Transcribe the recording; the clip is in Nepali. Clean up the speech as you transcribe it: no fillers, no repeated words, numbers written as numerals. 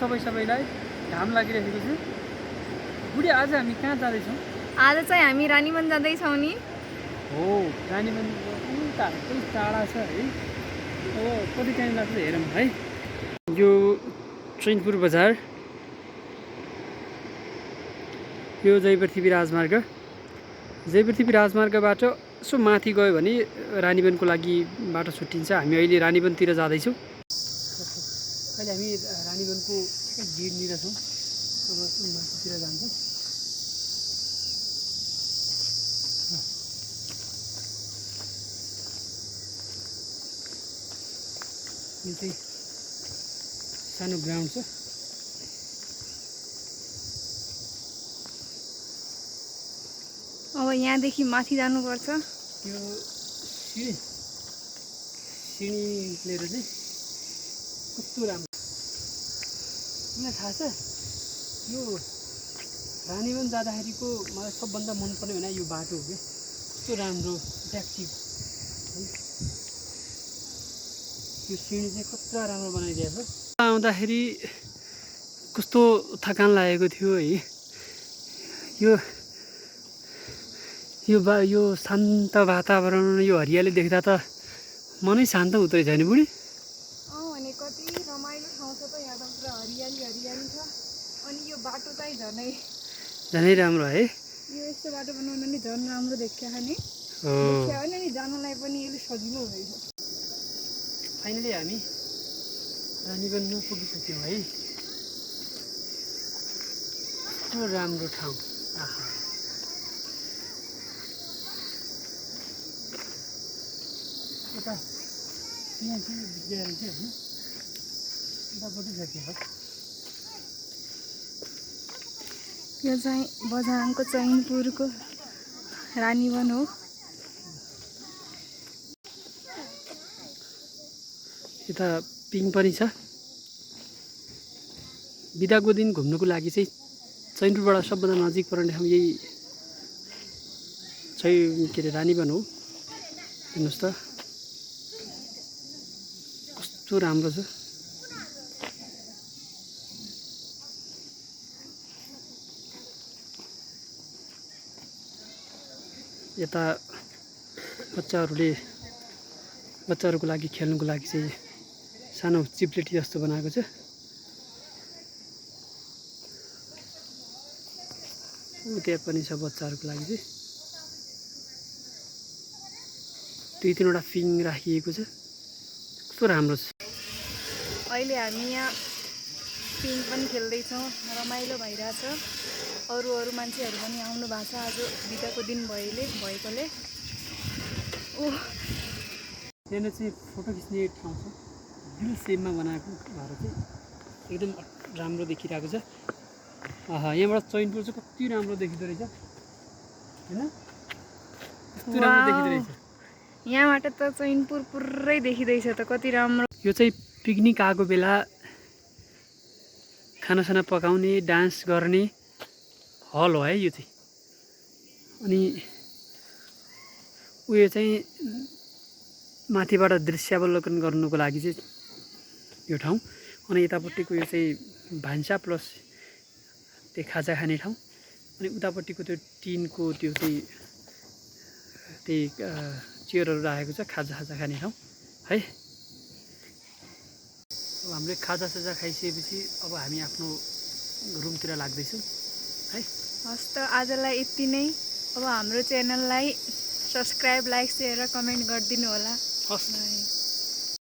सबैलाई घाम लागिरहेको छ। बुढी आज हामी कहाँ जाँदैछौँ? आज चाहिँ हामी रानीवन जाँदैछौँ नि। हो रानीवन उता कति टाढा छ है। अब कति टाइम लाग्छ हेरौँ है। यो चैनपुर बजार, यो जयपृथ्वी राजमार्ग। जयपृथ्वी राजमार्गबाट यसो माथि गयो भने रानीवनको लागि बाटो छुट्टिन्छ। हामी अहिले रानीवनतिर जाँदैछौँ। अहिले हामी रानीवनको ठिकै गेटनिर छौँ। अब माथितिर जान्छौँ। यो चाहिँ सानो ग्राउन्ड छ। अब यहाँदेखि माथि जानुपर्छ। यो सिँढी लिएर चाहिँ कस्तो राम्रो। मलाई थाहा छ यो रानीवन जाँदाखेरिको मलाई सबभन्दा मनपर्ने भने यो बाटो हो क्या। कस्तो राम्रो एट्र्याक्टिभ है। यो सिँढी चाहिँ कस्तो राम्रो बनाइदिएको छ। आउँदाखेरि कस्तो थकान लागेको थियो है। यो शान्त वातावरण, यो हरियाली देख्दा त मनै शान्त हुँदो रहेछ नि बुढी। भने कति रमाइलो ठाउँ छ त। यहाँ त पुरा हरियाली छ। अनि यो बाटो चाहिँ झनै राम्रो है। यो यस्तो बाटो बनाउनु नि झन् राम्रो देखिया नि। अनि जानलाई पनि यसले सजिलो हुँदैछ। फाइनली हामी रानीवनमा पुगिसक्यौँ है। कस्तो राम्रो ठाउँ। आहा, यता यहाँ चाहिँ बिग्रिएर चाहिँ होइन, उतापट्टि सकियो। यो चाहिँ बझाङको चैनपुरको रानीवन हो। यता पिङ पनि छ। बिदाको दिन घुम्नुको लागि चाहिँ चैनपुरबाट सबभन्दा नजिक पर्ने ठाउँ यही के अरे रानीवन हो। हेर्नुहोस् त कस्तो राम्रो छ। यता बच्चाहरूको लागि खेल्नुको लागि चाहिँ सानो चिप्लेटी जस्तो बनाएको छ। त्यहाँ पनि छ बच्चाहरूको लागि चाहिँ। 2-3वटा पिङ राखिएको छ। कस्तो राम्रो छ। अहिले हामी यहाँ पिङ पनि खेल्दैछौँ। रमाइलो भइरहेछ। अरू मान्छेहरू पनि आउनु भएको छ आज बिदाको दिन भएकोले। त्यहाँ चाहिँ फोटो खिच्ने ठाउँ छ। दिल सेपमा बनाएको भएर चाहिँ एकदम राम्रो देखिरहेको छ। यहाँबाट चैनपुर चाहिँ कति राम्रो देखिँदो रहेछ होइन। कस्तो राम्रो देखिँदो रहेछ। यहाँबाट त चैनपुर पुरै देखिँदैछ त कति राम्रो। यो चाहिँ पिकनिक आएको बेला खानासाना पकाउने, डान्स गर्ने हल हो है यो चाहिँ। अनि उयो चाहिँ माथिबाट दृश्यावलोकन गर्नुको लागि चाहिँ यो ठाउँ। अनि यतापट्टिको यो चाहिँ भान्सा प्लस त्यो खाजा खाने ठाउँ। अनि उतापट्टिको त्यो टिनको त्यो चाहिँ त्यही चेयरहरू राखेको छ खाजा खाने ठाउँ है। अब हामीले खाजासाजा खाइसकेपछि अब हामी आफ्नो रुमतिर लाग्दैछौँ है। हस् त आजलाई यति नै। अब हाम्रो च्यानललाई सब्सक्राइब, लाइक, सेयर र कमेन्ट गरिदिनु होला। हस्।